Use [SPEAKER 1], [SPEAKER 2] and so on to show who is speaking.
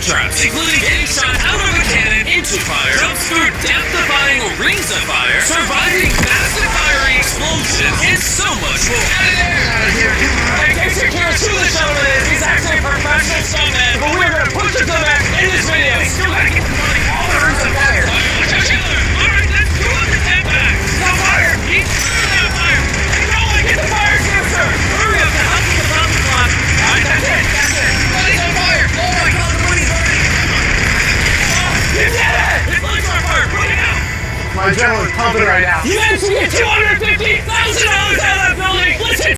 [SPEAKER 1] traps, including getting shot out of a cannon into fire, jumps through death-defying rings of fire, surviving massive fiery explosions, and so much more. Out of here! Hey, take care to the gentleman. He's actually a professional stuntman, but we're gonna push it to the max in this video. We still gotta get the money all the rings of fire. Watch out, killer! Alright, let's do up the tent back. He's on fire! He's on fire! Hey, Nolan, get the fire extinguisher! Hurry up, the house is about to block. Alright, that's it, that's it. Money's on fire! Oh my god, the money's burning! You did it! His legs are on fire! Put it out!
[SPEAKER 2] My adrenaline's pumping right now.
[SPEAKER 1] You managed to get $250,000 out of